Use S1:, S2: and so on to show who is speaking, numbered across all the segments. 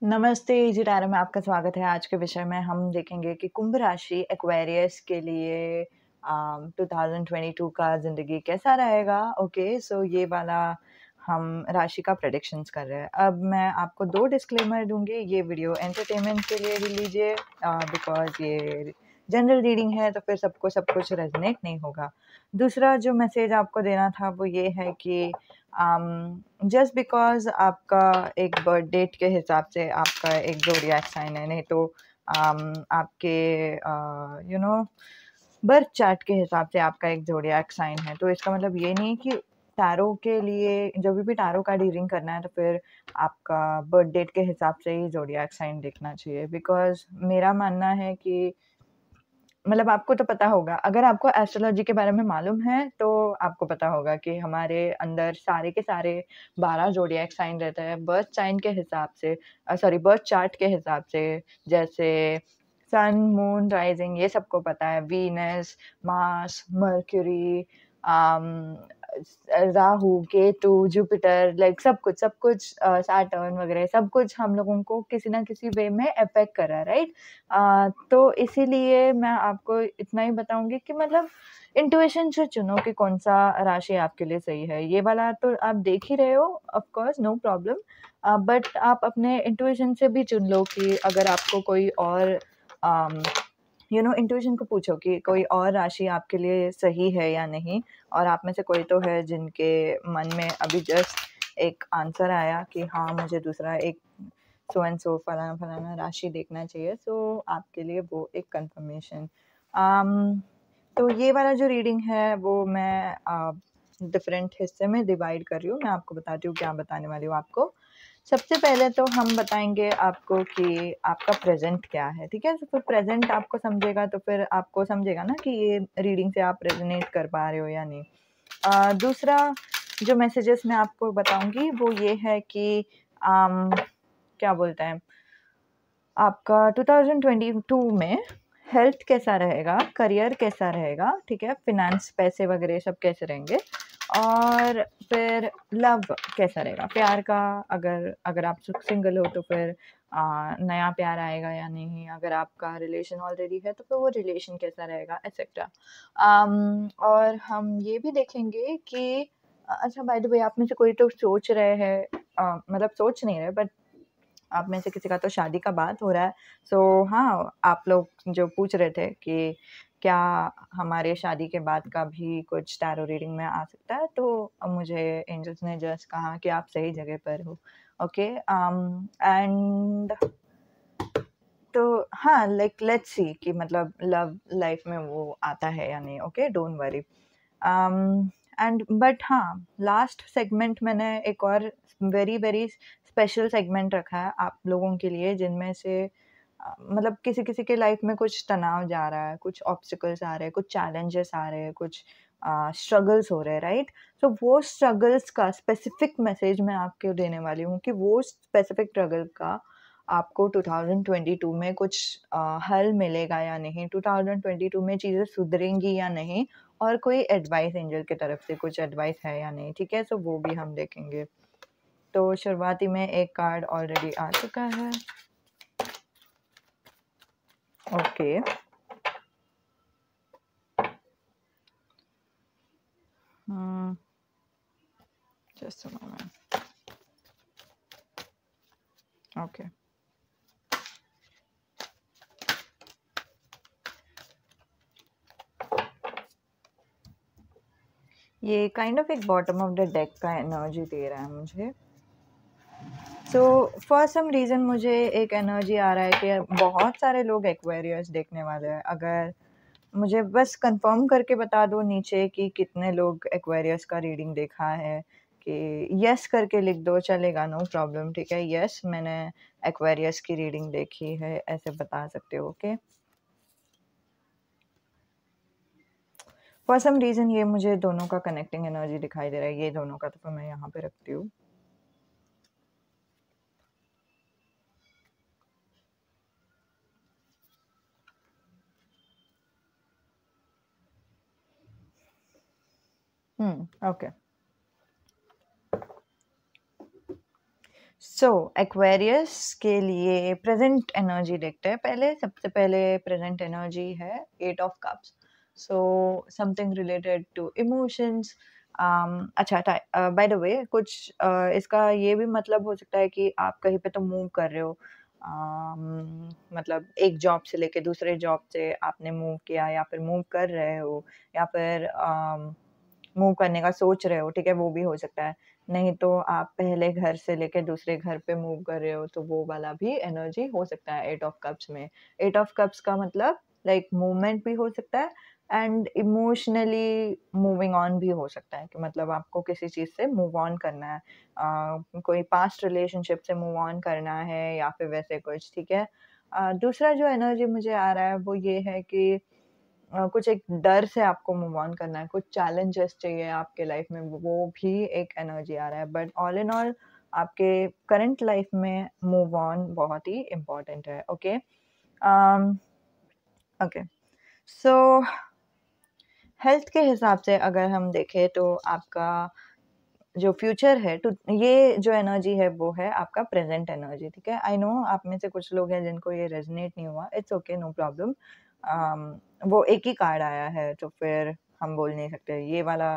S1: नमस्ते जी तारा में आपका स्वागत है। आज के विषय में हम देखेंगे कि कुंभ राशि एक्वेरियस के लिए 2022 का ज़िंदगी कैसा रहेगा। ओके, सो ये वाला हम राशि का प्रेडिक्शंस कर रहे हैं। अब मैं आपको 2 डिस्क्लेमर दूँगी, ये वीडियो एंटरटेनमेंट के लिए ही लीजिए बिकॉज़ ये जनरल रीडिंग है तो फिर सबको सब कुछ रेज़ोनेट नहीं होगा। दूसरा जो मैसेज आपको देना था वो ये है कि जस्ट बिकॉज़ आपका एक बर्थ डेट के हिसाब से आपका एक ज़ोडिएक साइन है, नहीं तो आपके बर्थ चार्ट के हिसाब से आपका एक ज़ोडिएक साइन है। तो इसका मतलब ये नहीं कि टैरो के लिए जब भी टैरो कार्ड रीडिंग करना है तो फिर आपका बर्थ डेट के हिसाब से ही ज़ोडिएक साइन देखना चाहिए। बिकॉज़ मेरा मानना है कि मतलब आपको तो पता होगा, अगर आपको एस्ट्रोलॉजी के बारे में मालूम है, तो आपको पता होगा कि हमारे अंदर सारे के सारे 12 ज़ोडिएक साइन रहते हैं, बर्थ साइन के हिसाब से बर्थ चार्ट के हिसाब से, जैसे सन, मून, राइज़िंग ये सबको पता है, Venus, Mars, mercury Rahu, Ketu, Jupiter like सब कुछ सैटर्न वगैरह सब कुछ हम लोगों को किसी न किसी वे में अफ़ेक्ट कर रहा है, राइट? तो इसीलिए मैं आपको इतना ही बताऊँगी कि मतलब इंट्यूशन से चुनो कि कौन-सा राशि आपके लिए सही है। ये वाला तो आप देख ही रहे हो, of course no problem but आप अपने इंट्यूशन से भी चुन लो कि अगर आपको कोई और अम, इंट्यूशन को पूछो कि कोई और राशि आपके लिए सही है या नहीं, और आप में से कोई तो है जिनके मन में अभी जस्ट एक आंसर आया कि हाँ, मुझे दूसरा एक सो एंड सो फलाना-फलाना राशि देखना चाहिए, सो आपके लिए वो एक कन्फर्मेशन। तो ये वाला जो रीडिंग है वो मैं डिफरेंट हिस्से में डिवाइड कर रही हूँ। मैं आपको बताती हूँ क्या बताने वाली हूँ आपको। सबसे पहले तो हम बताएँगे आपको कि आपका प्रेज़ेंट क्या है, ठीक है? तो फिर प्रेज़ेंट आपको समझेगा तो फिर आपको समझेगा ना कि ये रीडिंग से आप रेज़ोनेट कर पा रहे हो या नहीं। दूसरा जो मैसेजेस मैं आपको बताऊँगी वो ये है कि क्या बोलते हैं, आपका 2022 में हेल्थ कैसा रहेगा, करियर कैसा रहेगा, ठीक है? फ़िनांस, पैसे वगैरह सब कैसे रहेंगे, और फिर लव कैसा रहेगा, प्यार का अगर अगर आप सिंगल हो तो फिर नया प्यार आएगा या नहीं, अगर आपका रिलेशन ऑलरेडी है तो फिर वो रिलेशन कैसा रहेगा, एटसेट्रा। और हम ये भी देखेंगे कि अच्छा बाय द वे आप में से कोई तो सोच रहे हैं मतलब सोच नहीं रहे बट आप में से किसी का तो शादी का बात हो रहा है। सो हाँ, आप लोग जो पूछ रहे थे कि क्या हमारे शादी के बाद का भी कुछ टैरो रीडिंग में आ सकता है? तो मुझे एंजल्स ने जस्ट कहा कि आप सही जगह पर हो। ओके एंड तो हाँ, लाइक लेट्स सी कि मतलब लव लाइफ में वो आता है या नहीं। Okay, don't worry. And but हाँ, लास्ट सेगमेंट मैंने एक और वेरी वेरी स्पेशल सेगमेंट रखा है आप लोगों के लिए, जिनमें से मतलब किसी-किसी के लाइफ में कुछ तनाव जा रहा है, कुछ ऑब्स्टिकल्स आ रहे हैं, कुछ चैलेंजेस आ रहे हैं, कुछ स्ट्रगल्स हो रहे हैं, राइट? सो वो स्ट्रगल्स का स्पेसिफिक मैसेज मैं आपको देने वाली हूँ कि वो स्पेसिफिक स्ट्रगल का आपको 2022 में कुछ हल मिलेगा या नहीं, 2022 में चीज़ें सुधरेंगी या नहीं, और कोई एडवाइस एंजल की तरफ से कुछ एडवाइस है या नहीं, ठीक है? सो वो भी हम देखेंगे। तो शुरुआती में एक कार्ड ऑलरेडी आ चुका है। Okay. Just a moment. Okay. ये काइंड ऑफ एक बॉटम ऑफ द डेक का एनर्जी दे रहा है मुझे। सो फॉर सम रीज़न मुझे एक एनर्जी आ रहा है कि बहुत सारे लोग एक्वेरियस देखने वाले हैं। अगर मुझे बस कंफर्म करके बता दो नीचे कि कितने लोग एक्वेरियस का रीडिंग देखा है, कि यस करके लिख दो, चलेगा, नो प्रॉब्लम, ठीक है? यस, मैंने एक्वेरियस की रीडिंग देखी है, ऐसे बता सकते हो। ओके, फॉर सम रीज़न ये मुझे दोनों का कनेक्टिंग एनर्जी दिखाई दे रहा है, ये दोनों का, तो फिर मैं यहाँ पे रखती हूँ। ओके। सो एक्वेरियस के लिए प्रेजेंट एनर्जी देखते हैं पहले। सबसे पहले प्रेजेंट एनर्जी है 8 of cups. So something related to emotions. अच्छा, बाय द वे कुछ इसका ये भी मतलब हो सकता है कि आप कहीं पे तो मूव कर रहे हो। मतलब एक जॉब से लेके दूसरे जॉब से आपने मूव किया, या फिर मूव कर रहे हो, या फिर मूव करने का सोच रहे हो, ठीक है, वो भी हो सकता है। नहीं तो आप पहले घर से लेके दूसरे घर पे मूव कर रहे हो, तो वो वाला भी एनर्जी हो सकता है 8 ऑफ कप्स में। 8 ऑफ कप्स का मतलब लाइक मूवमेंट भी हो सकता है, एंड इमोशनली मूविंग ऑन भी हो सकता है, कि मतलब आपको किसी चीज़ से मूव ऑन करना है। कोई पास्ट रिलेशनशिप से मूव ऑन करना है, या फिर वैसे कुछ, ठीक है। दूसरा जो एनर्जी मुझे आ रहा है वो ये है कि कुछ एक डर से आपको मूव ऑन करना है, कुछ चैलेंजेस चाहिए आपके लाइफ में, वो भी एक एनर्जी आ रहा है। बट ऑल इन ऑल आपके करंट लाइफ में मूव ऑन बहुत ही इम्पोर्टेंट है। Okay, okay. सो हेल्थ के हिसाब से अगर हम देखें तो आपका जो फ्यूचर है, तो ये जो एनर्जी है वो है आपका प्रेजेंट एनर्जी, ठीक है। आई नो आप में से कुछ लोग हैं जिनको ये रेजोनेट नहीं हुआ, इट्स ओके, नो प्रॉब्लम। वो एक ही कार्ड आया है, तो फिर हम बोल नहीं सकते ये वाला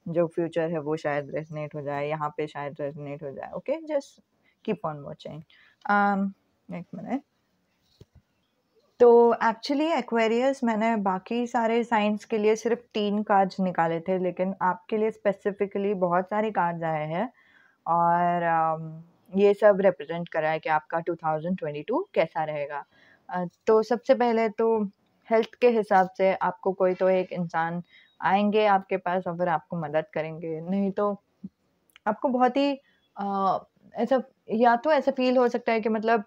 S1: जो फ्यूचर है वो शायद रेजोनेट हो जाए, यहाँ पे शायद रेजोनेट हो जाए। Okay, just keep on watching. एक मिनट। तो एक्चुअली एक्वेरियस मैंने बाकी सारे साइंस के लिए सिर्फ 3 कार्ड्स निकाले थे, लेकिन आपके लिए स्पेसिफिकली बहुत सारे कार्ड्स आए हैं, और ये सब रिप्रेजेंट कर रहा है कि आपका 2022 कैसा रहेगा। तो सबसे पहले तो हेल्थ के हिसाब से आपको कोई तो एक इंसान आएंगे आपके पास, और फिर आपको मदद करेंगे। नहीं तो आपको बहुत ही ऐसा, या तो ऐसा फील हो सकता है कि मतलब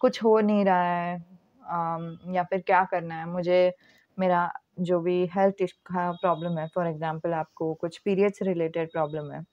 S1: कुछ हो नहीं रहा है, या फिर क्या करना है मुझे, मेरा जो भी हेल्थ का प्रॉब्लम है, फॉर एग्जांपल आपको कुछ पीरियड्स रिलेटेड प्रॉब्लम है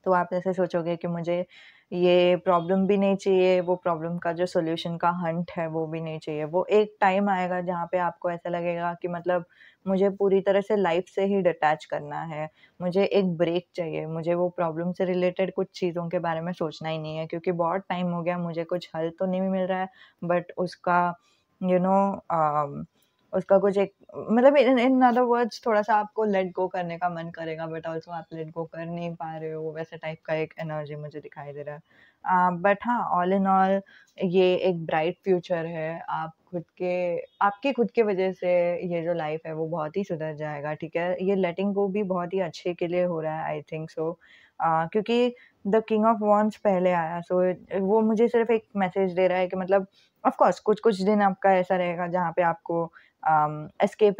S1: तो आप ऐसे सोचोगे कि मुझे ये प्रॉब्लम भी नहीं चाहिए, वो प्रॉब्लम का जो सॉल्यूशन का हंट है वो भी नहीं चाहिए। वो एक टाइम आएगा जहाँ पे आपको ऐसा लगेगा कि मतलब मुझे पूरी तरह से लाइफ से ही डिटैच करना है, मुझे एक ब्रेक चाहिए, मुझे वो प्रॉब्लम से रिलेटेड कुछ चीज़ों के बारे में सोचना ही नहीं है, क्योंकि बहुत टाइम हो गया, मुझे कुछ हल तो नहीं मिल रहा है, बट उसका यू नो उसका कुछ एक मतलब इन अदर वर्ड्स थोड़ा-सा आपको लेट गो करने का मन करेगा, बट ऑल्सो आप लेट गो कर नहीं पा रहे हो, वैसे टाइप का एक एनर्जी मुझे दिखाई दे रहा है। बट हाँ, ऑल इन ऑल ये एक ब्राइट फ्यूचर है। आप आपकी खुद के वजह से ये जो लाइफ है वो बहुत ही सुधर जाएगा, ठीक है? ये लेटिंग गो भी बहुत ही अच्छे के लिए हो रहा है, आई थिंक सो। क्योंकि द किंग ऑफ वांड्स पहले आया, सो वो मुझे सिर्फ एक मैसेज दे रहा है कि मतलब ऑफ कोर्स कुछ-कुछ दिन आपका ऐसा रहेगा जहाँ पे आपको एस्केप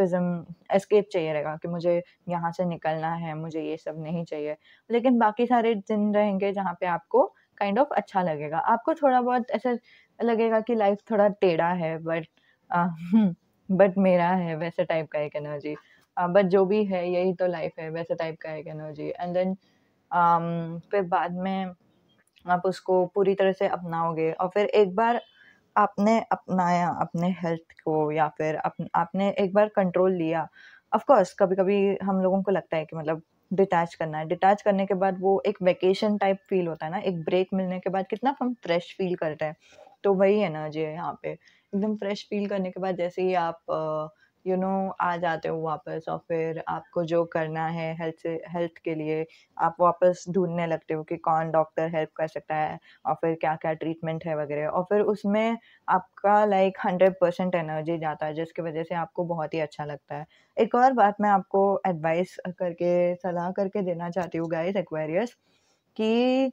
S1: चाहिए रहेगा, कि मुझे यहाँ से निकलना है, मुझे ये सब नहीं चाहिए। लेकिन बाकी सारे दिन रहेंगे जहाँ पे आपको काइंड ऑफ अच्छा लगेगा। आपको थोड़ा बहुत ऐसा लगेगा कि लाइफ थोड़ा टेढ़ा है, अ, बट मेरा है, वैसे टाइप का एक एनर्जी। बट जो भी है यही तो लाइफ है, वैसे टाइप का एक एनर्जी। एंड देन फिर बाद में आप उसको पूरी तरह से अपनाओगे, और फिर एक बार आपने अपनाया अपने हेल्थ को, या फिर आपने एक बार कंट्रोल लिया। ऑफ कोर्स कभी-कभी हम लोगों को लगता है कि मतलब डिटैच करना है। डिटैच करने के बाद वो एक वेकेशन टाइप फ़ील होता है ना, एक ब्रेक मिलने के बाद कितना हम फ्रेश फ़ील करते हैं। तो वही एनर्जी है यहाँ पे। एकदम फ्रेश फ़ील करने के बाद जैसे ही आप आ जाते हो वापस, और फिर आपको जो करना है हेल्थ के लिए आप वापस ढूँढने लगते हो कि कौन डॉक्टर हेल्प कर सकता है, और फिर क्या-क्या ट्रीटमेंट है वगैरह, और फिर उसमें आपका लाइक 100% एनर्जी जाता है, जिसकी वजह से आपको बहुत ही अच्छा लगता है। एक और बात मैं आपको एडवाइस करके सलाह करके देना चाहती हूँ गाइस एक्वेरियस, कि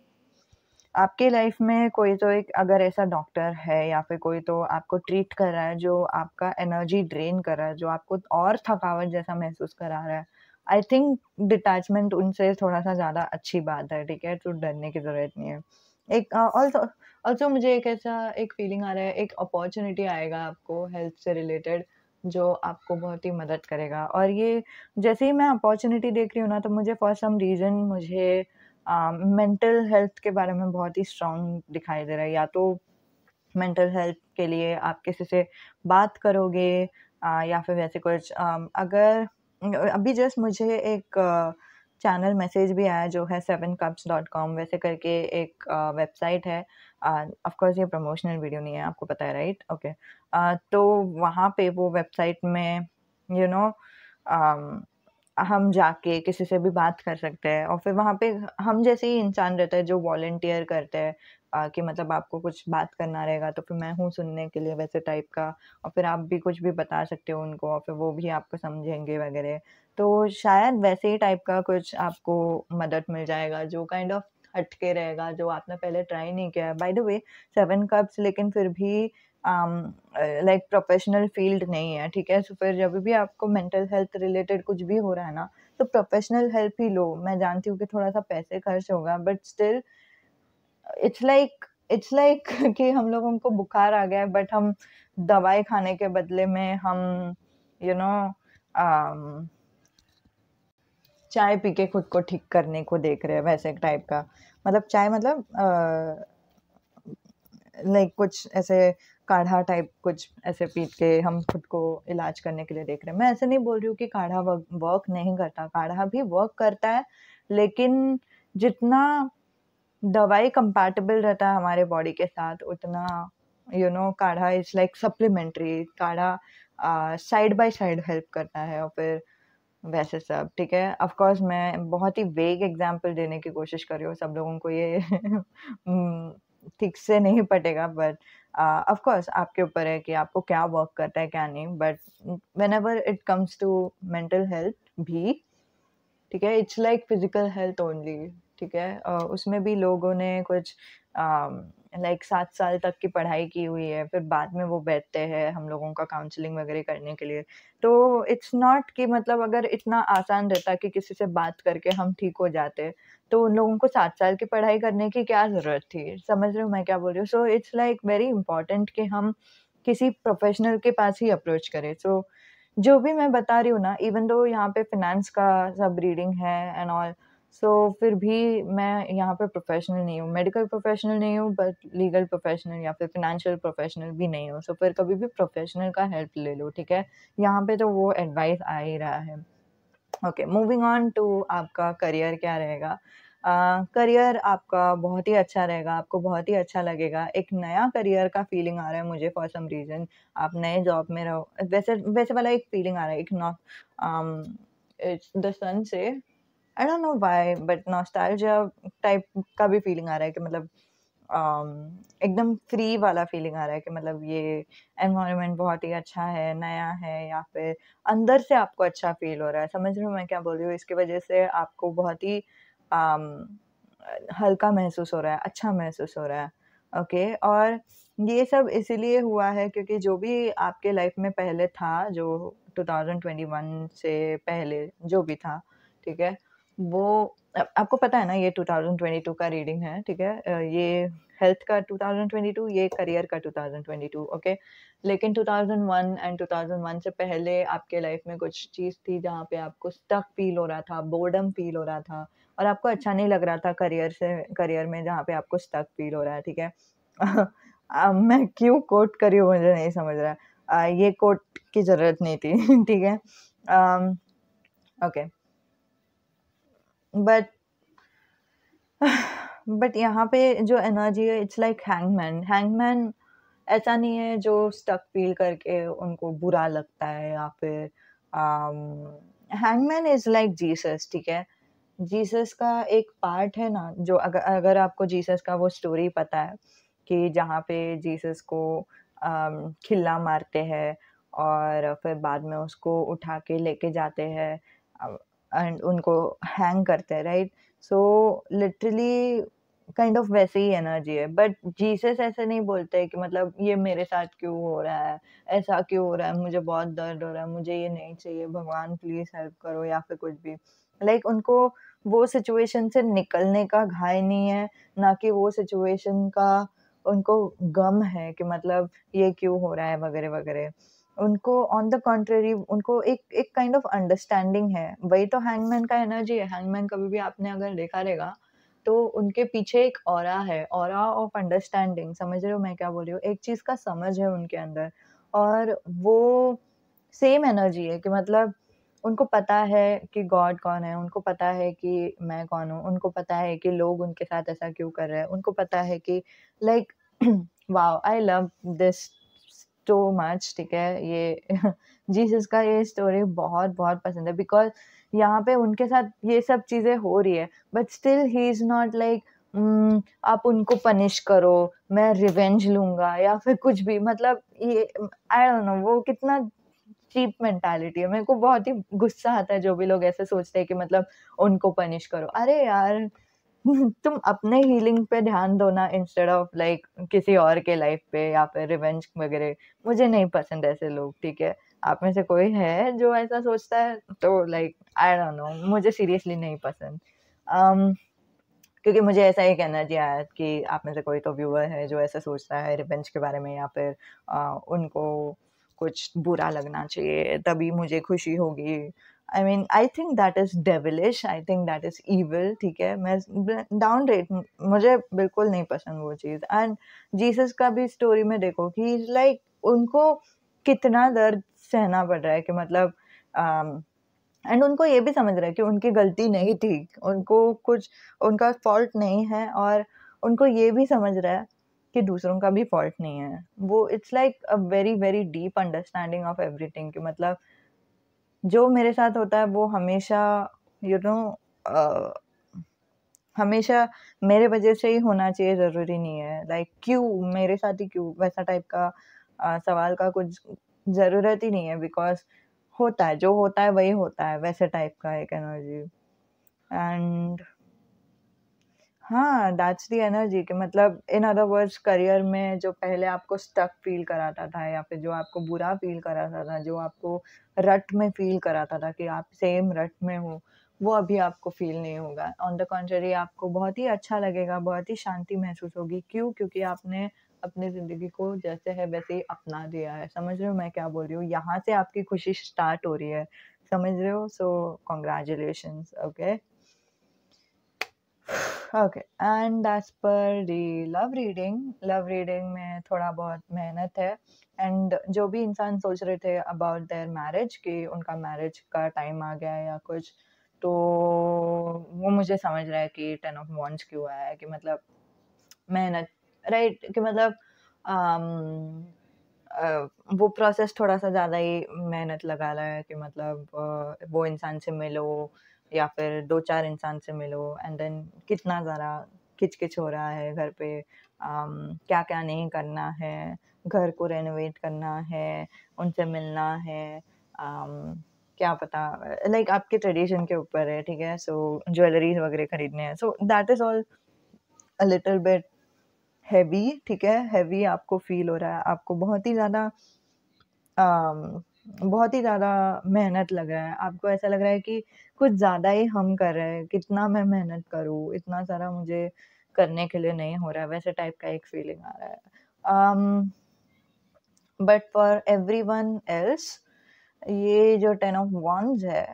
S1: आपके लाइफ में कोई तो एक अगर ऐसा डॉक्टर है, या फिर कोई तो आपको ट्रीट कर रहा है जो आपका एनर्जी ड्रेन कर रहा है, जो आपको और थकावट जैसा महसूस करा रहा है, आई थिंक डिटैचमेंट उनसे थोड़ा-सा ज़्यादा अच्छी बात है, ठीक है? तो डरने की ज़रूरत नहीं है। एक ऑल्सो ऑल्सो मुझे एक ऐसा एक फीलिंग आ रहा है, एक अपॉर्च्युनिटी आएगा आपको हेल्थ से रिलेटेड, जो आपको बहुत ही मदद करेगा, और ये जैसे ही मैं अपॉर्च्युनिटी देख रही हूँ ना, तो मुझे फॉर सम रीज़न मुझे मेंटल हेल्थ के बारे में बहुत ही स्ट्रॉन्ग दिखाई दे रहा है। या तो मेंटल हेल्थ के लिए आप किसी से बात करोगे, या फिर वैसे कुछ अगर अभी जस्ट मुझे एक चैनल मैसेज भी आया जो है 7cups.com वैसे करके एक वेबसाइट है। ऑफ कोर्स ये प्रमोशनल वीडियो नहीं है, आपको पता है राइट? ओके। तो वहाँ पे वो वेबसाइट में यू नो हम जाके किसी से भी बात कर सकते हैं और फिर वहाँ पे हम जैसे ही इंसान रहता है जो वॉलंटियर करते हैं कि मतलब आपको कुछ बात करना रहेगा तो फिर मैं हूँ सुनने के लिए वैसे टाइप का, और फिर आप भी कुछ भी बता सकते हो उनको और फिर वो भी आपको समझेंगे वगैरह। तो शायद वैसे ही टाइप का कुछ आपको मदद मिल जाएगा जो काइंड ऑफ हटके रहेगा, जो आपने पहले ट्राई नहीं किया है। बाय द वे 7 कप्स लेकिन फिर भी लाइक प्रोफेशनल फील्ड नहीं है, ठीक है? सो फिर जब भी आपको मेंटल हेल्थ रिलेटेड कुछ भी हो रहा है ना, तो प्रोफेशनल हेल्प ही लो। मैं जानती हूँ कि थोड़ा-सा पैसे खर्च होगा बट स्टिल इट्स लाइक कि हम लोगों को बुखार आ गया है बट हम दवाई खाने के बदले में हम यू नो अम, चाय पी के खुद को ठीक करने को देख रहे हैं वैसे टाइप का। मतलब चाय मतलब लाइक कुछ ऐसे काढ़ा टाइप कुछ ऐसे पी के हम खुद को इलाज करने के लिए देख रहे हैं। मैं ऐसे नहीं बोल रही हूँ कि काढ़ा वर्क नहीं करता, काढ़ा भी वर्क करता है, लेकिन जितना दवाई कंपैटिबल रहता है हमारे बॉडी के साथ उतना काढ़ा इज़ लाइक सप्लीमेंट्री। काढ़ा साइड बाय साइड हेल्प करता है और फिर वैसे सब, ठीक है? ऑफ़ कोर्स मैं बहुत ही वेग एग्ज़ाम्पल देने की कोशिश कर रही हूँ, सब लोगों को ये ठीक से नहीं पटेगा बट ऑफ़ कोर्स आपके ऊपर है कि आपको क्या वर्क करता है, क्या नहीं। But whenever it comes to mental health भी, ठीक है? It's like physical health only, ठीक है? उसमें भी लोगों ने कुछ लाइक 7 साल तक की पढ़ाई की हुई है, फिर बाद में वो बैठते हैं हम लोगों का काउंसलिंग वगैरह करने के लिए। तो इट्स नॉट कि मतलब अगर इतना आसान रहता कि किसी से बात करके हम ठीक हो जाते, तो उन लोगों को 7 साल की पढ़ाई करने की क्या ज़रूरत थी? समझ रहे हो मैं क्या बोल रही हूँ? So it's like very important कि हम किसी प्रोफ़ेशनल के पास ही अप्रोच करें। सो जो भी मैं बता रही हूँ ना, इवन दो यहाँ पे फ़ाइनेंस का सब रीडिंग है एंड ऑल, सो फिर भी मैं यहाँ पे प्रोफ़ेशनल नहीं हूँ, मेडिकल प्रोफ़ेशनल नहीं हूँ, बट लीगल प्रोफ़ेशनल या फिर फ़ाइनेंशियल प्रोफ़ेशनल भी नहीं हूँ। सो फिर कभी भी प्रोफ़ेशनल का हेल्प ले लो, ठीक है? यहाँ पे तो वो एडवाइस आ ही रहा है। ओके, मूविंग ऑन टू आपका करियर क्या रहेगा? करियर आपका बहुत ही अच्छा रहेगा, आपको बहुत ही अच्छा लगेगा। एक नया करियर का फीलिंग आ रहा है मुझे फॉर सम रीज़न। आप नए जॉब में रहो, वैसे वैसे वाला एक फीलिंग आ रहा है, एक अम, इट्स द सन से आई don't know why but nostalgia type का भी फीलिंग आ रहा है कि मतलब अम, एकदम फ्री वाला फीलिंग आ रहा है कि मतलब ये एनवायरनमेंट बहुत ही अच्छा है, नया है, या फिर अंदर से आपको अच्छा फ़ील हो रहा है। समझ रहे हो मैं क्या बोल रही हूँ? इसकी वज़ह से आपको बहुत ही अम, हल्का महसूस हो रहा है, अच्छा महसूस हो रहा है। ओके, और ये सब इसीलिए हुआ है क्योंकि जो भी आपके लाइफ़ में पहले था, जो 2021 से पहले जो भी था, ठीक है? वो आपको पता है ना ये 2022 का रीडिंग है, ठीक है? ये हेल्थ का 2022, ये करियर का 2022, ओके? लेकिन 2001 एंड 2001 से पहले आपके लाइफ में कुछ चीज़ थी जहाँ पे आपको स्टक फ़ील हो रहा था, बोर्डम फ़ील हो रहा था और आपको अच्छा नहीं लग रहा था करियर में जहाँ पे आपको स्टक फ़ील हो रहा है, ठीक है? मैं क्यों कोट कर रही हूँ मुझे नहीं समझ रहा है। ये कोट की ज़रूरत नहीं थी, ठीक है? अम, ओके, बट बट यहाँ पे जो एनर्जी है इट्स लाइक हैंगमैन ऐसा नहीं है जो स्टक फील करके उनको बुरा लगता है या फिर हैंगमैन इज लाइक जीसस, ठीक है? जीसस का एक पार्ट है ना, जो अगर अगर आपको जीसस का वो स्टोरी पता है कि जहाँ पे जीसस को खिल्ला मारते हैं और फिर बाद में उसको उठा के लेके जाते हैं एंड उनको हैंग करते हैं, right? So literally kind of वैसे ही एनर्जी है, बट जीसस ऐसे नहीं बोलते कि मतलब ये मेरे साथ क्यों हो रहा है, ऐसा क्यों हो रहा है, मुझे बहुत दर्द हो रहा है, मुझे ये नहीं चाहिए, भगवान प्लीज हेल्प करो या फिर कुछ भी। लाइक उनको वो सिचुएशन से निकलने का घाय नहीं है, ना कि वो सिचुएशन का उनको गम है कि मतलब ये क्यों हो रहा है वगैरह वगैरह। उनको ऑन द कॉन्ट्रेरी उनको एक एक काइंड ऑफ अंडरस्टैंडिंग है। वही तो हैंगमैन का एनर्जी है। हैंगमैन कभी भी आपने अगर देखा रहेगा तो उनके पीछे एक ऑरा है, ऑरा ऑफ अंडरस्टैंडिंग। समझ रहे हो मैं क्या बोल रही हूँ? एक चीज़ का समझ है उनके अंदर और वो सेम एनर्जी है कि मतलब उनको पता है कि गॉड कौन है, उनको पता है कि मैं कौन हूँ, उनको पता है कि लोग उनके साथ ऐसा क्यों कर रहे हैं, उनको पता है कि like wow I love this so much, ठीक है? ये जीसस का ये स्टोरी बहुत-बहुत पसंद है बिकॉज़ यहाँ पे उनके साथ ये सब चीज़ें हो रही है, but still he is not like आप उनको पनिश करो, मैं रिवेंज लूँगा या फिर कुछ भी मतलब ये आई डोंट नो वो कितना चीप मेंटालिटी है। मेरे को बहुत ही गुस्सा आता है जो भी लोग ऐसे सोचते हैं कि मतलब उनको पनिश करो। अरे यार! तुम अपने हीलिंग पे ध्यान दो ना इंस्टेड ऑफ लाइक किसी और के लाइफ पे या फिर रिवेंज वगैरह। मुझे नहीं पसंद ऐसे लोग, ठीक है? आप में से कोई है जो ऐसा सोचता है तो लाइक आई डोंट नो मुझे सीरियसली नहीं पसंद। अम, क्योंकि मुझे ऐसा एक एनर्जी आया कि आप में से कोई तो व्यूअर है जो ऐसा सोचता है रिवेंज के बारे में या फिर उनको कुछ बुरा लगना चाहिए तभी मुझे खुशी होगी। I mean I think that is devilish, I think that is evil, ठीक है? मैं डाउन रेट मुझे बिल्कुल नहीं पसंद वो चीज़ एंड जीसस का भी स्टोरी में देखो कि ही इज़ लाइक उनको कितना दर्द सहना पड़ रहा है कि मतलब अम एंड उनको ये भी समझ रहा है कि उनकी गलती नहीं थी, उनको कुछ उनका फ़ॉल्ट नहीं है और उनको ये भी समझ रहा है कि दूसरों का भी फ़ॉल्ट नहीं है। वो it's like a very, very deep understanding of everything कि मतलब जो मेरे साथ होता है वो हमेशा यू नो अ, हमेशा मेरे वज़ह से ही होना चाहिए ज़रूरी नहीं है। लाइक क्यों मेरे साथ ही क्यों? वैसा टाइप का सवाल का कुछ ज़रूरत ही नहीं है बिकॉज़ होता है, जो होता है वही होता है, वैसे टाइप का एक एनर्जी एंड हाँ, दैट्स द एनर्जी कि मतलब इन अदर वर्ड्स करियर में जो पहले आपको स्टक फ़ील कराता था या फिर जो आपको बुरा फ़ील कराता था, जो आपको रट में फ़ील कराता था कि आप सेम रट में हो, वो अभी आपको फ़ील नहीं होगा। ऑन द कॉन्ट्ररी आपको बहुत ही अच्छा लगेगा, बहुत ही शांति महसूस होगी। क्यों? क्योंकि आपने अपनी ज़िंदगी को जैसे है वैसे ही अपना दिया है। समझ रहे हो मैं क्या बोल रही हूँ? यहाँ से आपकी खुशी स्टार्ट हो रही है। समझ रहे हो? So congratulations, okay? Okay and as per the love reading में थोड़ा बहुत मेहनत है एंड जो भी इंसान सोच रहे थे अबाउट देयर मैरिज कि उनका मैरिज का टाइम आ गया है या कुछ तो वो मुझे समझ रहा है कि 10 ऑफ वॉन्ड्स क्यों आया है कि मतलब मेहनत राइट कि मतलब वो प्रोसेस थोड़ा-सा ज़्यादा ही मेहनत लगा रहा है कि मतलब वो इंसान से मिलो या फिर 2-4 इंसान से मिलो एंड देन कितना ज़्यादा किच-किच हो रहा है घर पे क्या-क्या नहीं करना है, घर को रेनोवेट करना है, उनसे मिलना है क्या पता लाइक आपके ट्रेडिशन के ऊपर है, ठीक है? सो ज्वेलरीज़ वगैरह खरीदने हैं, so that is all a little bit heavy, ठीक है? हेवी आपको फ़ील हो रहा है, आपको अम, बहुत ही ज़्यादा मेहनत लग रहा है। आपको ऐसा लग रहा है कि कुछ ज़्यादा ही हम कर रहे हैं, कितना मैं मेहनत करूँ, इतना सारा मुझे करने के लिए नहीं हो रहा है, वैसे टाइप का एक फ़ीलिंग आ रहा है। अम, बट फॉर एवरीवन एल्स ये जो 10 ऑफ वांड्स है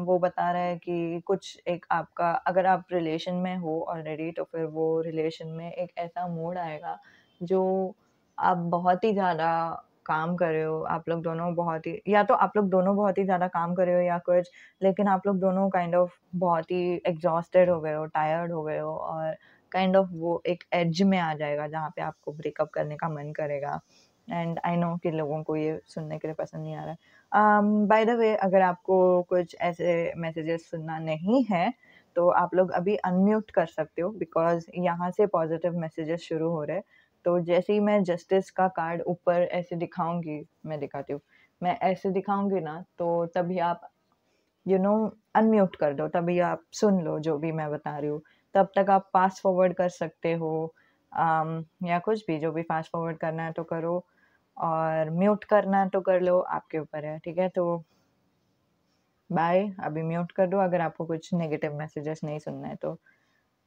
S1: वो बता रहा है कि कुछ एक आपका अगर आप रिलेशन में हो ऑलरेडी तो फिर वो रिलेशन में एक ऐसा मूड आएगा जो आप बहुत ही ज़्यादा काम कर रहे हो आप लोग दोनों बहुत ही या तो आप लोग दोनों बहुत ही ज़्यादा काम कर रहे हो या कुछ लेकिन आप लोग दोनों काइंड ऑफ बहुत ही एग्जॉस्टेड हो गए हो टायर्ड हो गए हो और काइंड ऑफ वो एक एज में आ जाएगा जहाँ पे आपको ब्रेकअप करने का मन करेगा एंड आई नो कि लोगों को ये सुनने के लिए पसंद नहीं आ रहा है बाय द वे अगर आपको कुछ ऐसे मैसेजेस सुनना नहीं है तो आप लोग अभी अनम्यूट कर सकते हो बिकॉज यहाँ से पॉजिटिव मैसेजेस शुरू हो रहे हैं तो जैसे ही मैं जस्टिस का कार्ड ऊपर ऐसे दिखाऊंगी मैं दिखाती हूँ मैं ऐसे दिखाऊंगी ना तो तभी आप अनम्यूट कर दो तभी आप सुन लो जो भी मैं बता रही हूँ तब तक आप फास्ट फॉरवर्ड कर सकते हो या कुछ भी जो भी फास्ट फॉरवर्ड करना है तो करो और म्यूट करना है तो कर लो आपके ऊपर है ठीक है तो बाय अभी म्यूट कर दो अगर आपको कुछ नेगेटिव मैसेजेस नहीं सुनना है तो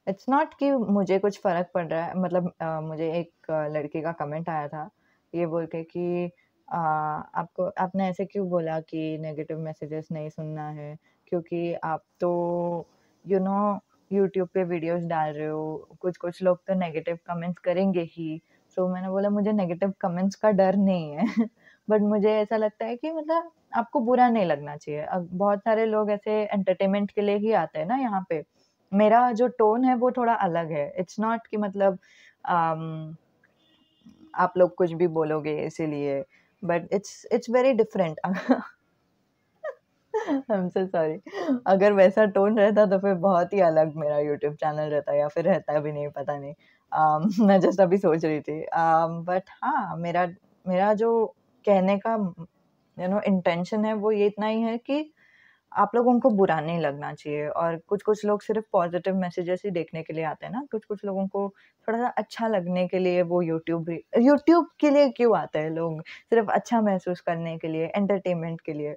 S1: इट्स नॉट कि मुझे कुछ फ़र्क पड़ रहा है मतलब मुझे एक लड़के का कमेंट आया था ये बोल के कि आपको आपने ऐसे क्यों बोला कि नेगेटिव मैसेजेस नहीं सुनना है क्योंकि आप तो यू नो यूट्यूब पे वीडियोस डाल रहे हो कुछ-कुछ लोग तो नेगेटिव कमेंट्स करेंगे ही सो मैंने बोला मुझे नेगेटिव कमेंट्स का डर नहीं है बट मुझे ऐसा लगता है कि मतलब आपको बुरा नहीं लगना चाहिए। बहुत सारे लोग ऐसे एंटरटेनमेंट के लिए ही आते हैं ना यहाँ पे। मेरा जो टोन है वो थोड़ा अलग है। इट्स नॉट कि मतलब अम, आप लोग कुछ भी बोलोगे इसीलिए, but it's very different. I am so sorry. अगर वैसा टोन रहता तो फिर बहुत ही अलग मेरा यूट्यूब चैनल रहता, या फिर रहता भी नहीं, पता नहीं। मैं जस्ट अभी सोच रही थी। बट हाँ, मेरा मेरा जो कहने का इंटेंशन है वो ये इतना ही है कि आप लोगों को बुरा नहीं लगना चाहिए। और कुछ-कुछ लोग सिर्फ़ पॉज़िटिव मैसेजेस ही देखने के लिए आते हैं ना, कुछ-कुछ लोगों को थोड़ा-सा अच्छा लगने के लिए वो यूट्यूब के लिए क्यों आते हैं लोग? सिर्फ़ अच्छा महसूस करने के लिए, एंटरटेनमेंट के लिए।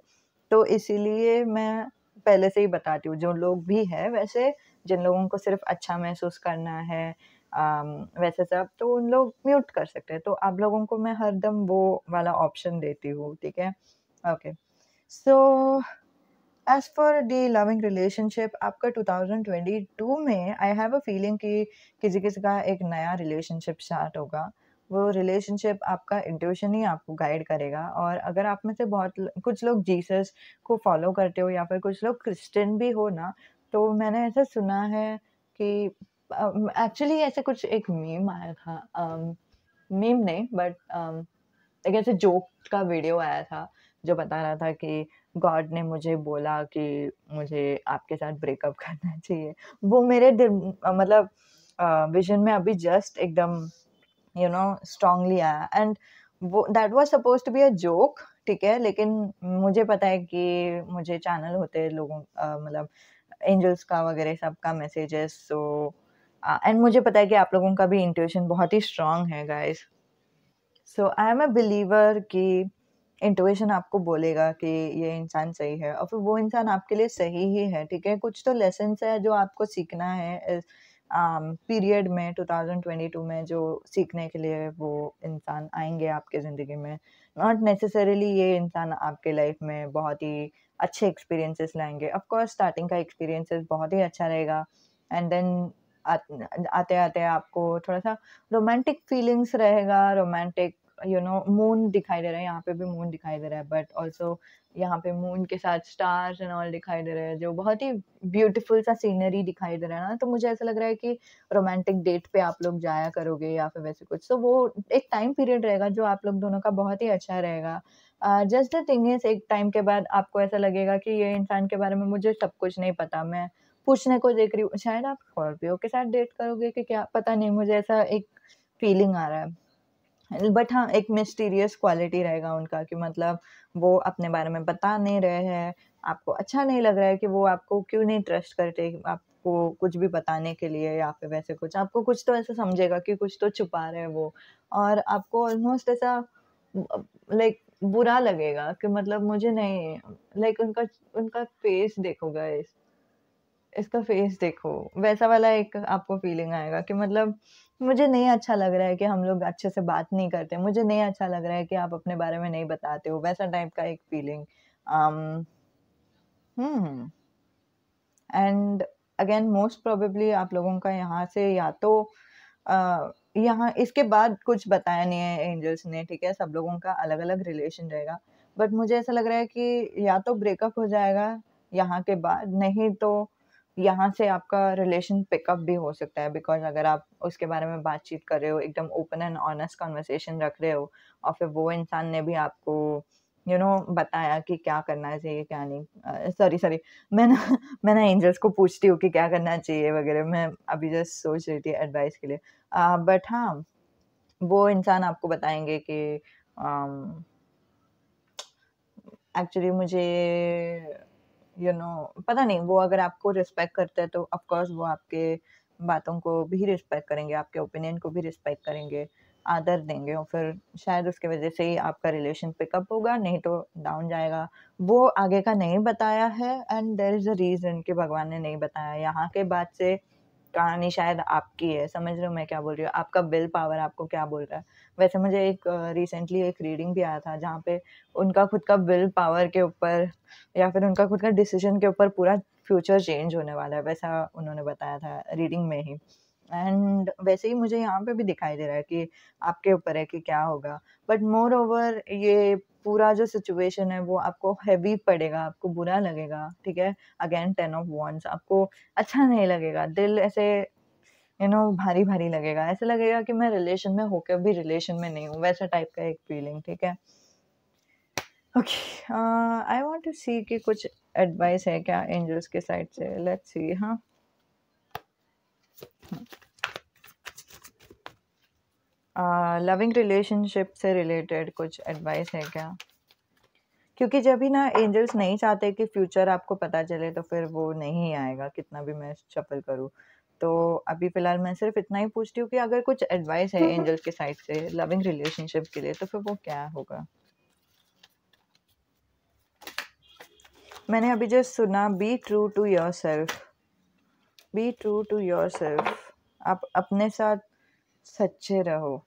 S1: तो इसीलिए मैं पहले से ही बताती हूँ, जो लोग भी हैं वैसे, जिन लोगों को सिर्फ़ अच्छा महसूस करना है वैसे सब, तो उन लोग म्यूट कर सकते हैं। तो आप लोगों को मैं हरदम वो वाला ऑप्शन देती हूँ, ठीक है? Okay. So as for the loving relationship, आपका 2022 में आई हैव अ फीलिंग कि किसी-किसी का एक नया रिलेशनशिप स्टार्ट होगा। वो रिलेशनशिप आपका इंट्यूशन ही आपको गाइड करेगा। और अगर आप में से कुछ लोग जीसस को फ़ॉलो करते हो या फिर कुछ लोग क्रिश्चियन भी हो ना, तो मैंने ऐसा सुना है कि एक्चुअली ऐसे कुछ एक मीम आया था, मीम नहीं बट एक ऐसे जोक का वीडियो आया था, जो बता रहा था कि गॉड ने मुझे बोला कि मुझे आपके साथ ब्रेकअप करना चाहिए। वो मेरे मतलब विज़न में अभी जस्ट एकदम स्ट्रांगली आया। एंड वो that was supposed to be a joke, ठीक है? लेकिन मुझे पता है कि मुझे चैनल होते हैं लोगों मतलब एंजल्स का वगैरह सबका मैसेजेस। सो एंड मुझे पता है कि आप लोगों का भी इंट्यूशन बहुत ही स्ट्रांग है guys. So I am a believer कि इंट्यूशन आपको बोलेगा कि ये इंसान सही है, और फिर वो इंसान आपके लिए सही ही है, ठीक है? कुछ तो लेसन्स है जो आपको सीखना है इस पीरियड में, 2022 में, जो सीखने के लिए वो इंसान आएँगे आपके ज़िंदगी में। नॉट नेसेसरीली ये इंसान आपके लाइफ में बहुत ही अच्छे एक्सपीरियंसेस लाएँगे। ऑफ कोर्स स्टार्टिंग का एक्सपीरियंसेस बहुत ही अच्छा रहेगा, एंड देन आत आते-आते आपको थोड़ा-सा रोमांटिक फीलिंग्स रहेगा, रोमांटिक मून दिखाई दे रहा है, यहाँ पे भी मून दिखाई दे रहा है, बट ऑल्सो यहाँ पे मून के साथ स्टार्स एंड ऑल दिखाई दे रहे हैं, जो बहुत ही ब्यूटीफुल सा सीनरी दिखाई दे रहा है ना। तो मुझे ऐसा लग रहा है कि रोमांटिक डेट पे आप लोग जाया करोगे या फिर वैसे कुछ। तो वो एक टाइम पीरियड रहेगा जो आप लोग दोनों का बहुत ही अच्छा रहेगा। जस्ट द थिंग इज़, एक टाइम के बाद आपको ऐसा लगेगा कि ये इंसान के बारे में मुझे सब कुछ नहीं पता, मैं पूछने को देख रही हूँ, शायद आप स्कॉर्पियो के साथ डेट करोगे कि क्या, पता नहीं, मुझे ऐसा एक फीलिंग आ रहा है। बट हाँ, एक मिस्टीरियस क्वालिटी रहेगा उनका कि मतलब वो अपने बारे में बता नहीं रहे हैं, आपको अच्छा नहीं लग रहा है कि वो आपको क्यों नहीं ट्रस्ट करते आपको कुछ भी बताने के लिए या फिर वैसे कुछ। आपको कुछ तो ऐसा समझेगा कि कुछ तो छुपा रहे हैं वो, और आपको ऑलमोस्ट ऐसा लाइक बुरा लगेगा कि मतलब मुझे नहीं, लाइक उनका उनका फेस देखो गाइस, इसका फेस देखो, वैसा वाला एक आपको फीलिंग आएगा कि मतलब मुझे नहीं अच्छा लग रहा है कि हम लोग अच्छे से बात नहीं करते, मुझे नहीं अच्छा लग रहा है कि आप अपने बारे में नहीं बताते हो, वैसा टाइप का एक feeling. Um, hmm. And again most probably आप लोगों का यहाँ से या तो यहाँ इसके बाद कुछ बताया नहीं है एंजल्स ने, ठीक है? सब लोगों का अलग-अलग रिलेशन रहेगा। बट मुझे ऐसा लग रहा है कि या तो ब्रेकअप हो जाएगा यहाँ के बाद, नहीं तो यहाँ से आपका रिलेशन पिकअप भी हो सकता है, बिकॉज़ अगर आप उसके बारे में बातचीत कर रहे हो, एकदम ओपन एंड ऑनेस्ट कन्वर्सेशन रख रहे हो, और फिर वो इंसान ने भी आपको बताया कि क्या करना चाहिए, क्या नहीं। सॉरी, मैं ना मैं ना एंजल्स को पूछती हूँ कि क्या करना चाहिए वगैरह, मैं अभी जस्ट सोच रही थी एडवाइस के लिए। बट हाँ, वो इंसान आपको बताएँगे कि अम, एक्चुअली मुझे पता नहीं, वो अगर आपको रिस्पेक्ट करते हैं तो ऑफ कोर्स वो आपके बातों को भी रिस्पेक्ट करेंगे, आपके ओपिनियन को भी रिस्पेक्ट करेंगे, आदर देंगे, और फिर शायद उसकी वज़ह से ही आपका रिलेशन पिकअप होगा, नहीं तो डाउन जाएगा। वो आगे का नहीं बताया है, and there is a reason कि भगवान ने नहीं बताया। यहाँ के बाद से कहानी शायद आपकी है, समझ रहे हो मैं क्या बोल रही हूँ? आपका विल पावर आपको क्या बोल रहा है। वैसे मुझे एक रिसेंटली एक रीडिंग भी आया था, जहाँ पे उनका खुद का विल पावर के ऊपर या फिर उनका खुद का डिसीज़न के ऊपर पूरा फ्यूचर चेंज होने वाला है, वैसा उन्होंने बताया था रीडिंग में ही। एंड वैसे ही मुझे यहाँ पे भी दिखाई दे रहा है कि आपके ऊपर है कि क्या होगा, बट मोर ओवर ये पूरा जो सिचुएशन है वो आपको हैवी पड़ेगा, आपको बुरा लगेगा, ठीक है। अगेन 10 of Wands, आपको अच्छा नहीं लगेगा, दिल ऐसे भारी भारी लगेगा, ऐसा लगेगा कि मैं रिलेशन में होकर भी रिलेशन में नहीं हूँ, वैसा टाइप का एक फीलिंग, ठीक है। ओके, आई वांट टू सी कि कुछ एडवाइस है क्या एंजल्स के साइड से, लेट्स सी। हाँ, लविंग रिलेशनशिप से रिलेटेड कुछ एडवाइस है क्या? क्योंकि जब भी ना एंजल्स नहीं चाहते कि फ्यूचर आपको पता चले तो फिर वो नहीं आएगा, कितना भी मैं शफल करूँ। तो अभी फ़िलहाल मैं सिर्फ़ इतना ही पूछती हूँ कि अगर कुछ एडवाइस है एंजल्स के साइड से लविंग रिलेशनशिप के लिए तो फिर वो क्या होगा? मैंने अभी जस्ट सुना be true to yourself, be true to yourself. आप अपने साथ सच्चे रहो।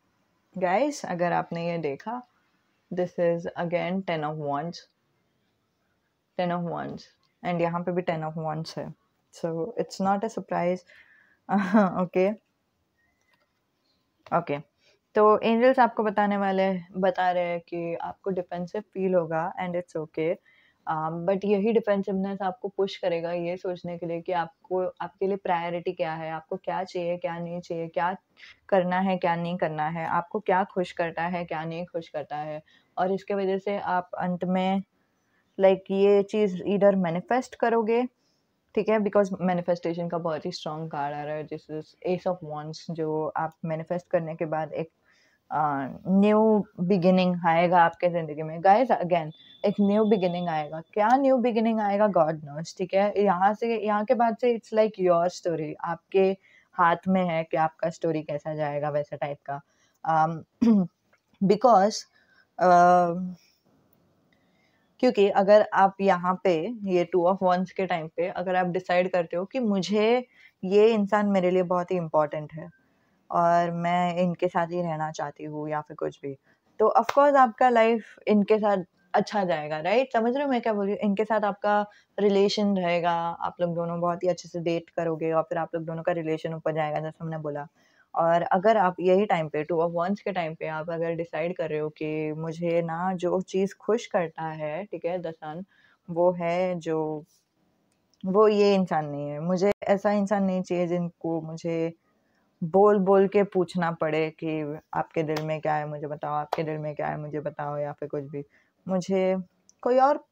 S1: गाइस, अगर आपने ये देखा, this is again 10 of Wands, 10 of Wands, and यहाँ पे भी 10 of Wands है, so it's not a surprise. Okay okay, तो एंजल्स आपको बता रहे हैं कि आपको डिफेंसिव फील होगा एंड इट्स ओके, बट यही डिफेंसिवनेस आपको पुश करेगा ये सोचने के लिए कि आपको आपके लिए प्रायोरिटी क्या है, आपको क्या चाहिए क्या नहीं चाहिए, क्या करना है क्या नहीं करना है, आपको क्या खुश करता है क्या नहीं खुश करता है। और इसके वजह से आप अंत में ये चीज़ इधर मैनिफेस्ट करोगे, ठीक है, बिकॉज मैनिफेस्टेशन का बहुत ही स्ट्रॉन्ग कार्ड आ रहा है, this is S of wands, जो आप मैनिफेस्ट करने के बाद एक न्यू बिगिनिंग आएगा आपके ज़िंदगी में। गाइस, अगेन एक न्यू बिगिनिंग आएगा, क्या न्यू बिगिनिंग आएगा गॉड नोस, ठीक है। यहाँ के बाद से इट्स लाइक योर स्टोरी, आपके हाथ में है कि आपका स्टोरी कैसा जाएगा, वैसा टाइप का। बिकॉज क्योंकि अगर आप यहाँ पे ये 2 of Wands के टाइम पे अगर आप डिसाइड करते हो कि मुझे ये इंसान मेरे लिए बहुत ही इम्पोर्टेंट है और मैं इनके साथ ही रहना चाहती हूँ या फिर कुछ भी, तो ऑफ कोर्स आपका लाइफ इनके साथ अच्छा जाएगा, राइट? समझ रहे हो मैं क्या बोल रही हूँ? इनके साथ आपका रिलेशन रहेगा, आप लोग दोनों बहुत ही अच्छे से डेट करोगे और फिर आप लोग दोनों का रिलेशन ऊपर जाएगा, जैसे हमने बोला। और अगर आप यही टाइम पे 2 of Wands के टाइम पे आप अगर डिसाइड कर रहे हो कि मुझे ना जो चीज़ खुश करता है, ठीक है, द सन, वो है जो वो ये इंसान नहीं है, मुझे ऐसा इंसान नहीं चाहिए जिनको मुझे बोल बोल के पूछना पड़े कि आपके दिल में क्या है मुझे बताओ, आपके दिल में क्या है मुझे बताओ, या फिर कुछ भी। मुझे कोई और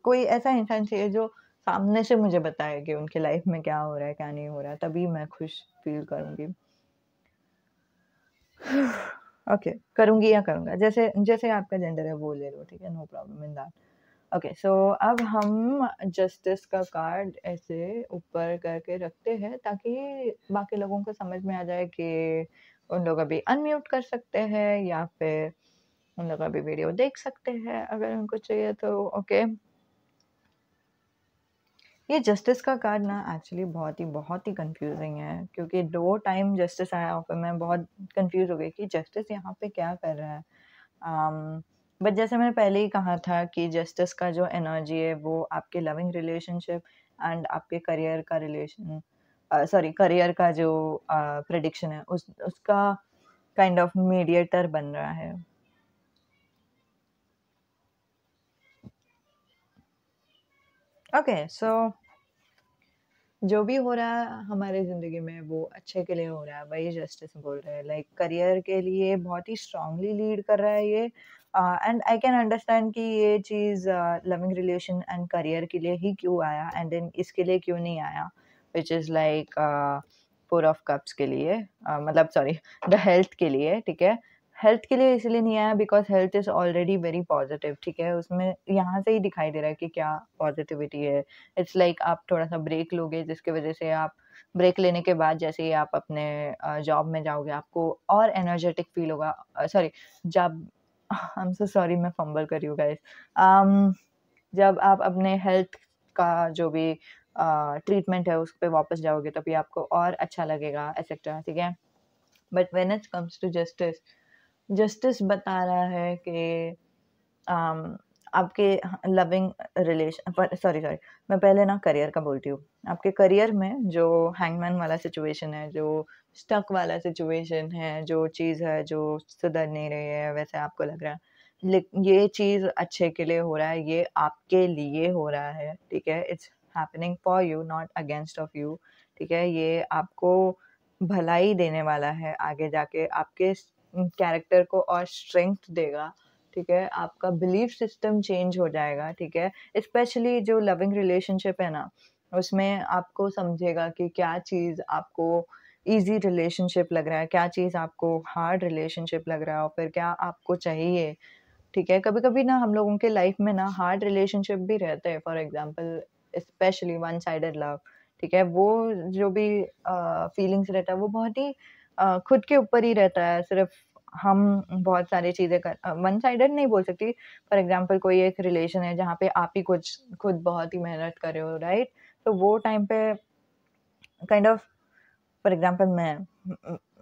S1: कोई ऐसा इंसान चाहिए जो सामने से मुझे बताए कि उनकी लाइफ में क्या हो रहा है क्या नहीं हो रहा है, तभी मैं खुश फील करूँगी। ओके, करूँगी या करूँगा, जैसे जैसे आपका जेंडर है वो ले लो, ठीक है, no problem in that. Okay, so अब हम जस्टिस का कार्ड ऐसे ऊपर करके रखते हैं ताकि बाकी लोगों को समझ में आ जाए कि उन लोग अभी अनम्यूट कर सकते हैं या फिर उन लोग अभी वीडियो देख सकते हैं अगर उनको चाहिए तो। ओके, ये जस्टिस का कार्ड ना एक्चुअली बहुत ही कंफ्यूजिंग है, क्योंकि 2 टाइम जस्टिस आया और फिर मैं बहुत कंफ्यूज हो गई कि जस्टिस यहाँ पे क्या कर रहा है। बट जैसे मैंने पहले ही कहा था कि जस्टिस का जो एनर्जी है वो आपके लविंग रिलेशनशिप एंड आपके करियर का रिलेशन सॉरी करियर का जो प्रेडिक्शन है उसका काइंड ऑफ मीडिएटर बन रहा है। ओके, सो जो भी हो रहा है हमारे ज़िंदगी में वो अच्छे के लिए हो रहा है, वही जस्टिस बोल रहे हैं। लाइक करियर के लिए बहुत ही स्ट्रांगली लीड कर रहा है ये, एंड आई कैन अंडरस्टैंड कि ये चीज़ लविंग रिलेशन एंड करियर के लिए ही क्यों आया एंड देन इसके लिए क्यों नहीं आया, which is like 4 of Cups के लिए, मतलब सॉरी द हेल्थ के लिए, ठीक है। हेल्थ के लिए इसलिए नहीं आया because health is already very positive, ठीक है, उसमें यहाँ से ही दिखाई दे रहा है कि क्या पॉजिटिविटी है। इट्स लाइक आप थोड़ा-सा ब्रेक लोगे जिसकी वज़ह से आप ब्रेक लेने के बाद जैसे ही आप अपने जॉब में जाओगे आपको और एनर्जेटिक फ़ील होगा, सॉरी जब आई एम सो सॉरी मैं फंबल कर रही हूँ गाइस। जब आप अपने हेल्थ का जो भी ट्रीटमेंट है उस पे वापस जाओगे तभी आपको और अच्छा लगेगा एटसेट्रा, ठीक है। But when it comes to justice, justice बता रहा है कि आपके लविंग रिलेशन पर सॉरी सॉरी मैं पहले ना करियर का बोलती हूँ। आपके करियर में जो हैंगमैन वाला सिचुएशन है, जो स्टक वाला सिचुएशन है, जो चीज़ है जो सुधर नहीं रही है वैसे आपको लग रहा है, ये चीज़ अच्छे के लिए हो रहा है, ये आपके लिए हो रहा है, ठीक है? It's happening for you not against of you, ठीक है? ये आपको भलाई देने वाला है, आगे जाके आपके कैरेक्टर को और स्ट्रेंथ देगा, ठीक है? आपका बिलीफ सिस्टम चेंज हो जाएगा, ठीक है? स्पेशली जो लविंग रिलेशनशिप है ना, उसमें आपको समझेगा कि क्या चीज़ आपको ईज़ी रिलेशनशिप लग रहा है, क्या चीज़ आपको हार्ड रिलेशनशिप लग रहा है और फिर क्या आपको चाहिए, ठीक है? कभी-कभी ना हम लोगों के लाइफ में ना हार्ड रिलेशनशिप भी रहते हैं, for example specially one sided love, ठीक है? वो जो भी फीलिंग्स रहता है वो बहुत ही खुद के ऊपर ही रहता है, सिर्फ़ हम बहुत सारी चीज़ें वन साइडेड नहीं बोल सकती, फॉर एग्ज़ाम्पल कोई एक रिलेशन है जहाँ पे आप ही कुछ खुद बहुत ही मेहनत कर रहे हो, राइट? तो वो टाइम पे काइंड ऑफ फॉर एग्ज़ाम्पल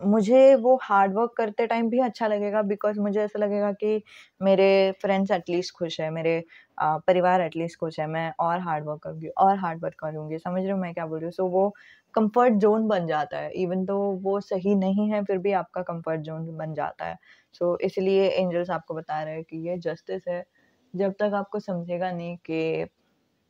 S1: मुझे वो हार्ड वर्क करते टाइम भी अच्छा लगेगा बिकॉज़ मुझे ऐसा लगेगा कि मेरे फ्रेंड्स एटलीस्ट खुश है, मेरे परिवार एटलीस्ट खुश है, मैं और हार्ड वर्क करूँगी और हार्ड वर्क करूँगी, समझ रहे हो मैं क्या बोल रही हूँ? सो वो कम्फर्ट ज़ोन बन जाता है, इवन दो वो सही नहीं है, फिर भी आपका कम्फर्ट ज़ोन बन जाता है। सो इसलिए एंजल्स आपको बता रहे हैं कि ये जस्टिस है, जब तक आपको समझेगा नहीं कि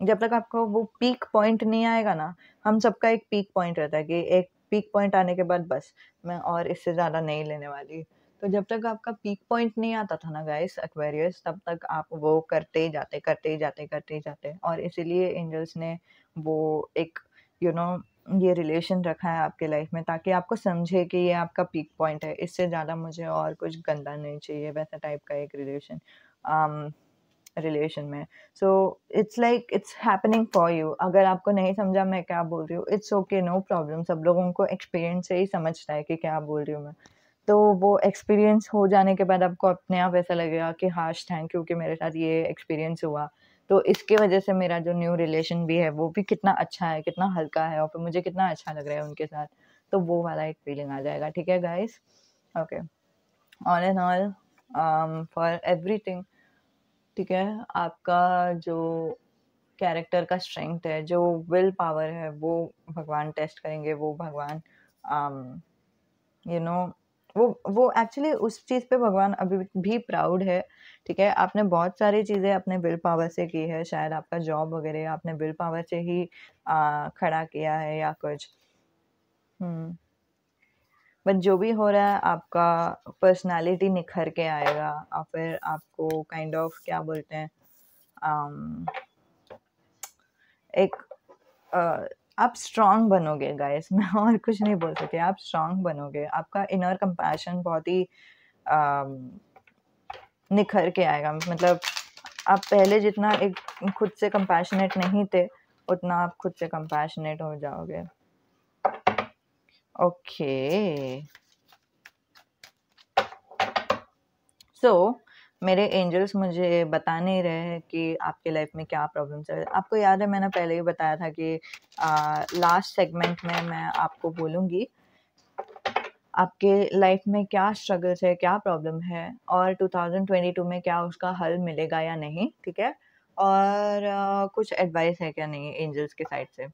S1: जब तक आपको वो पीक पॉइंट नहीं आएगा ना, हम सबका एक पीक पॉइंट रहता है कि एक पीक पॉइंट आने के बाद बस, मैं और इससे ज़्यादा नहीं लेने वाली। तो जब तक आपका पीक पॉइंट नहीं आता था ना गाइस एक्वेरियस, तब तक आप वो करते ही जाते, करते ही जाते, करते ही जाते और इसीलिए एंजल्स ने वो एक यू you नो ये रिलेशन रखा है आपके लाइफ में ताकि आपको समझे कि ये आपका पीक पॉइंट है, इससे ज़्यादा मुझे और कुछ गंदा नहीं चाहिए, वैसा टाइप का एक रिलेशन में। So it's like it's happening for you. अगर आपको नहीं समझा मैं क्या बोल रही हूँ, इट्स ओके, नो प्रॉब्लम। सब लोगों को एक्सपीरियंस से ही समझता है कि क्या बोल रही हूँ मैं। तो वो एक्सपीरियंस हो जाने के बाद आपको अपने आप ऐसा लगेगा कि हाश थैंक यू कि मेरे साथ ये एक्सपीरियंस हुआ। तो इसकी वजह से मेरा जो न्यू रिलेशन भी है वो भी कितना अच्छा है, कितना हल्का है और फिर मुझे कितना अच्छा लग रहा है उनके साथ। तो वो वाला एक फीलिंग आ जाएगा, ठीक है guys? Okay. All in all for everything, ठीक है? आपका जो कैरेक्टर का स्ट्रेंथ है, जो विल पावर है, वो भगवान टेस्ट करेंगे, वो भगवान अम, यू नो वो एक्चुअली उस चीज़ पे भगवान अभी भी प्राउड है, ठीक है? आपने बहुत सारी चीज़ें अपने विल पावर से की है, शायद आपका जॉब वगैरह आपने विल पावर से ही खड़ा किया है या कुछ। हुँ। बट जो भी हो रहा है आपका पर्सनैलिटी निखर के आएगा और फिर आपको काइंड ऑफ क्या बोलते हैं अम एक अ, आप स्ट्रॉन्ग बनोगे गाइस मैं और कुछ नहीं बोल सकती, आप स्ट्रॉन्ग बनोगे, आपका इनर कंपैशन बहुत ही अम, निखर के आएगा, मतलब आप पहले जितना एक खुद से कंपैशनेट नहीं थे, उतना आप खुद से कंपैशनेट हो जाओगे। ओके, सो मेरे एंजल्स मुझे बता नहीं रहे हैं कि आपके लाइफ में क्या प्रॉब्लम्स है। आपको याद है मैंने पहले ही बताया था कि लास्ट सेगमेंट में मैं आपको बोलूँगी आपके लाइफ में क्या स्ट्रगल्स है, क्या प्रॉब्लम है और 2022 में क्या उसका हल मिलेगा या नहीं, ठीक है? और कुछ एडवाइस है क्या नहीं एंजल्स के साइड से।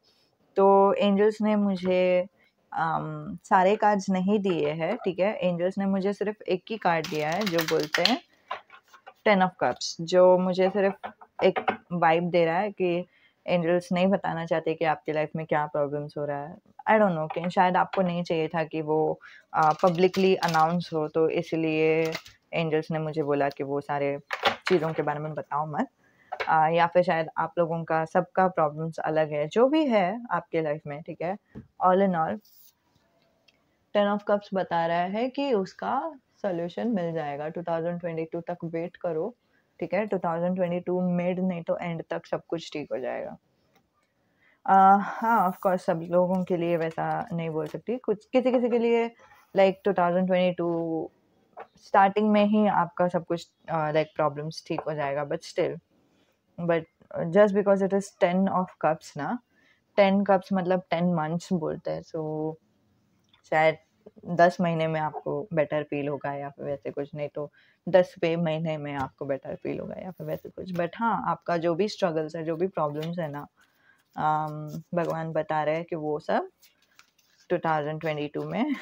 S1: तो एंजल्स ने मुझे सारे कार्ड्स नहीं दिए हैं, ठीक है? एंजल्स ने मुझे सिर्फ़ एक ही कार्ड दिया है जो बोलते हैं 10 ऑफ कप्स, जो मुझे सिर्फ़ एक वाइब दे रहा है कि एंजल्स नहीं बताना चाहते कि आपकी लाइफ में क्या प्रॉब्लम्स हो रहा है। आई डोंट नो कि शायद आपको नहीं चाहिए था कि वो पब्लिकली अनाउंस हो, तो इसलिए एंजल्स ने मुझे बोला कि वो सारे चीज़ों के बारे में बताओ मत। या फिर शायद आप लोगों का सबका प्रॉब्लम्स अलग है, जो भी है आपके लाइफ में, ठीक है? All in all 10 of cups बता रहा है कि उसका सॉल्यूशन मिल जाएगा, 2022 तक वेट करो, ठीक है? 2022 मिड नहीं तो एंड तक सब कुछ ठीक हो जाएगा। हाँ, ऑफ कोर्स सब लोगों के लिए वैसा नहीं बोल सकती, कुछ किसी-किसी के लिए लाइक 2022 स्टार्टिंग में ही आपका सब कुछ लाइक प्रॉब्लम्स ठीक हो जाएगा, but still but just because it is 10 of cups ना, 10 कप्स मतलब 10 मंथ्स बोलते हैं, सो शायद 10 महीने में आपको बेटर फ़ील होगा या फिर वैसे कुछ, नहीं तो 10वें महीने में आपको बेटर फ़ील होगा या फिर वैसे कुछ। बट हाँ, आपका जो भी स्ट्रगल्स है, जो भी प्रॉब्लम्स है ना, भगवान बता रहे हैं कि वो सब 2022 में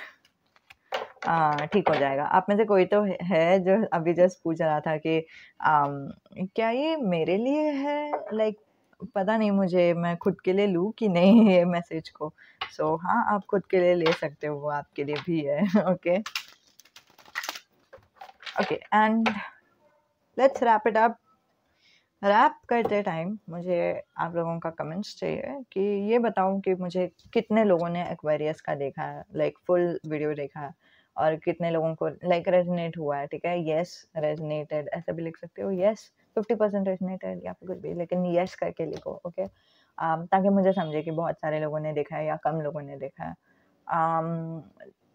S1: ठीक हो जाएगा। आप में से कोई तो है जो अभी जस्ट पूछ रहा था कि क्या ये मेरे लिए है? लाइक पता नहीं मुझे, मैं खुद के लिए लूँ कि नहीं ये मैसेज को। सो हाँ, आप खुद के लिए ले सकते हो, वो आपके लिए भी है। Okay, okay, and let's wrap it up. Wrap करते टाइम मुझे आप लोगों का कमेंट्स चाहिए कि ये बताऊं कि मुझे कितने लोगों ने एक्वेरियस का देखा है, लाइक फुल वीडियो देखा है, और कितने लोगों को लाइक रेजोनेट हुआ है। ठीक है, यस रेजोनेटेड ऐसा भी लिख सकते हो, यस 50% रेजोनेटेड या फिर कुछ भी, लेकिन यस करके लिखो। ओके, ताकि मुझे समझे कि बहुत सारे लोगों ने देखा है या कम लोगों ने देखा है।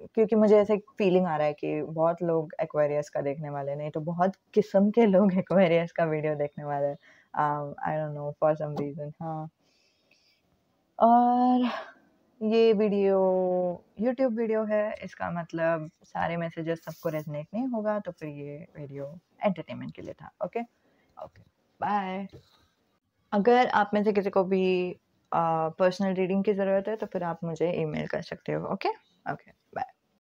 S1: क्योंकि मुझे ऐसे फीलिंग आ रहा है कि बहुत लोग एक्वेरियस का देखने वाले, नहीं तो बहुत किस्म के लोग एक्वेरियस का वीडियो देखने वाले हैं। I don't know for some reason. हाँ, और ये वीडियो यूट्यूब वीडियो है, इसका मतलब सारे मैसेजेस सबको रेजोनेट नहीं होगा, तो फिर ये वीडियो एंटरटेनमेंट के लिए था। Okay, okay, bye. अगर आप में से किसी को भी पर्सनल रीडिंग की ज़रूरत है तो फिर आप मुझे ईमेल कर सकते हो। Okay, okay.